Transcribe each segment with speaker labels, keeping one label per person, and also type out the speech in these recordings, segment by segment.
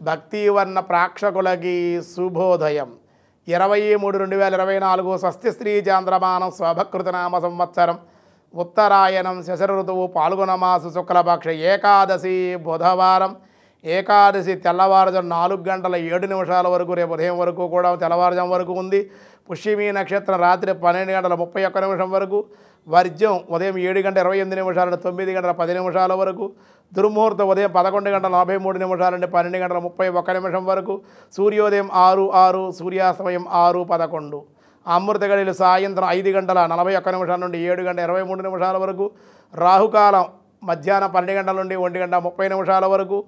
Speaker 1: భక్తివర్ణ ప్రేక్షకులకి శుభోదయం. 23/2024 స్వస్తి శ్రీ చాంద్రమానం స్వభకృతనామ సంవత్సరం ఉత్తరాయణం శశర ఋతువు పాల్గొన మాస శుక్లపక్ష ఏకాదశి బుధవారం. ఏకాదశి తెల్లవారుజాము 4:07 వరకు రేపు ఉదయం వరకు కూడా తెల్లవారుజాము వరకు ఉంది. పుష్యమి నక్షత్రం రాత్రి 12:31 వరకు. వర్జ్యం ఉదయం 7:28 నుండి 9:10 వరకు. దుర్ముహూర్తం ఉదయం 11:43 నుండి 12:31 వరకు. సూర్యోదయం 6:06, సూర్యాస్తమయం 6:11. అమృత గడియలు సాయంత్రం 5:41 నుండి 7:23 వరకు. రాహుకాలం మధ్యాహ్నం 12 నుండి 1:30 వరకు.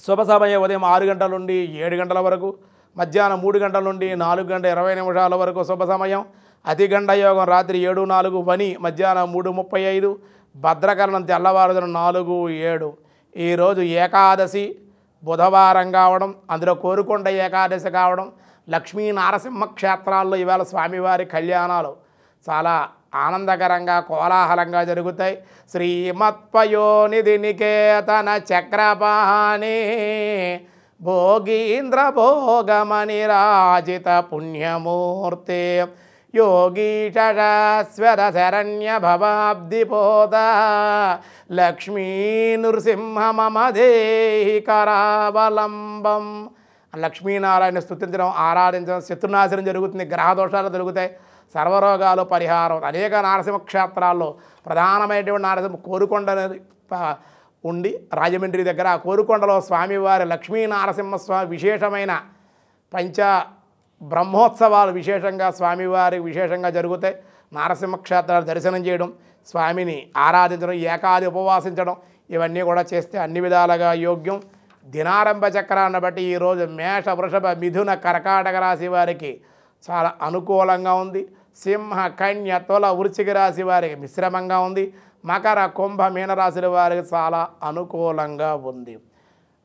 Speaker 1: శుభ సమయం ఉదయం 6 నుండి 7 వరకు. మధ్యాహ్నం 3 నుండి 4:20 వరకు శుభ సమయం. అతిగండ యోగం రాత్రి 7:04, వని మధ్యాహ్నం 3:35, భద్రకరణం తెల్లవారుజాము 4:07. ఈరోజు ఏకాదశి బుధవారం కావడం, అందులో కోరుకొండ ఏకాదశి కావడం, లక్ష్మీ నారసింహ క్షేత్రాల్లో ఇవాళ స్వామివారి కళ్యాణాలు చాలా ఆనందకరంగా కోలాహలంగా జరుగుతాయి. శ్రీమత్పయోనిధి నికేతన చక్రపాణి భోగీంద్ర భోగమనిరాజిత పుణ్యమూర్తే యోగీశరస్వర శరణ్య భవాబ్దిపోత లక్ష్మీ నృసింహ మమ దేహి కరావలంబం. లక్ష్మీనారాయణ స్తుతించడం, ఆరాధించడం, శత్రునాశనం జరుగుతుంది, గ్రహదోషాలు దొరుకుతాయి, సర్వరోగాలు పరిహారం. అనేక నారసింహ క్షేత్రాల్లో ప్రధానమైనటువంటి నారసింహ కోరుకొండ ఉండి రాజమండ్రి దగ్గర ఆ కోరుకొండలో స్వామివారి లక్ష్మీ నారసింహస్వామి విశేషమైన పంచ బ్రహ్మోత్సవాలు విశేషంగా స్వామివారి విశేషంగా జరుగుతాయి. నారసింహ క్షేత్రాలు దర్శనం చేయడం, స్వామిని ఆరాధించడం, ఏకాది ఉపవాసించడం ఇవన్నీ కూడా చేస్తే అన్ని విధాలుగా యోగ్యం. దినారంభ చక్రాన్ని బట్టి ఈరోజు మేష, వృషభ, మిథున, కర్కాటక రాశి వారికి చాలా అనుకూలంగా ఉంది. సింహ, కన్య, తుల, వృశ్చిక రాశి వారికి మిశ్రమంగా ఉంది. మకర, కుంభ, మీనరాశుల వారికి చాలా అనుకూలంగా ఉంది.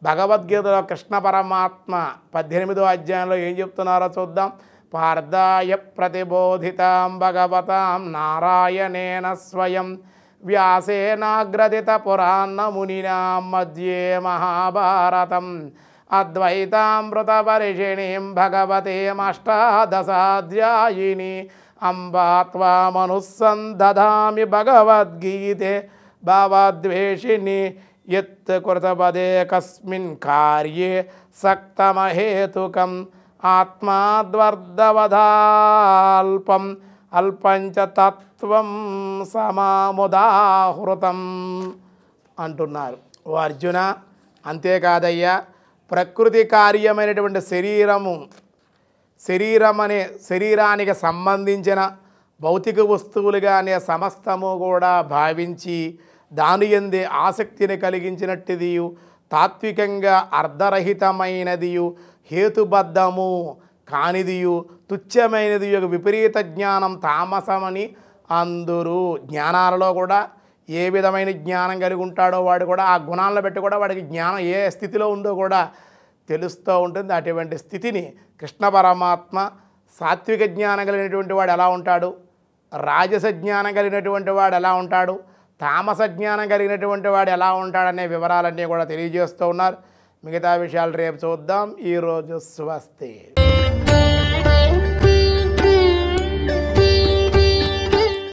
Speaker 1: భగవద్గీతలో కృష్ణ పరమాత్మ 18వ అధ్యాయంలో ఏం చెప్తున్నారో చూద్దాం. పార్థాయ ప్రతిబోధితాం భగవతాం నారాయణేన స్వయం వ్యాసేనాగ్రదిత పురాణ మునినాం మధ్యే మహాభారతం అద్వైతామృత పరిషిణీం భగవతేమష్టాదశాధ్యాయిని అంబా త్వామనుసందధామి భగవద్గీతే భావద్వేషిణి యత్ కృతపదే కస్మిన్ కార్యే సక్తమహేతుకం ఆత్మాద్వర్ధవధాల్పం అల్పంచ తత్వం సమాముదాహృతం అంటున్నారు. ఓ అర్జున, అంతేకాదయ్యా, ప్రకృతి కార్యమైనటువంటి శరీరానికి సంబంధించిన భౌతిక వస్తువులుగానే సమస్తము కూడా భావించి దాని యందే ఆసక్తిని కలిగించినట్టుదియు, తాత్వికంగా అర్ధరహితమైనదియు, హేతుబద్ధము కానిదియు, తుచ్చమైనది యొక్క విపరీత జ్ఞానం తామసమని అందరూ. జ్ఞానాలలో కూడా ఏ విధమైన జ్ఞానం కలిగి ఉంటాడో వాడు కూడా ఆ గుణాలను బట్టి కూడా వాడికి జ్ఞానం ఏ స్థితిలో ఉందో కూడా తెలుస్తూ ఉంటుంది. అటువంటి స్థితిని కృష్ణ పరమాత్మ సాత్విక జ్ఞానం కలిగినటువంటి వాడు ఎలా ఉంటాడు, రాజస జ్ఞానం కలిగినటువంటి వాడు ఎలా ఉంటాడు, తామస జ్ఞానం కలిగినటువంటి వాడు ఎలా ఉంటాడనే వివరాలన్నీ కూడా తెలియజేస్తూ ఉన్నారు. మిగతా విషయాలు రేపు చూద్దాం. ఈరోజు స్వస్తి.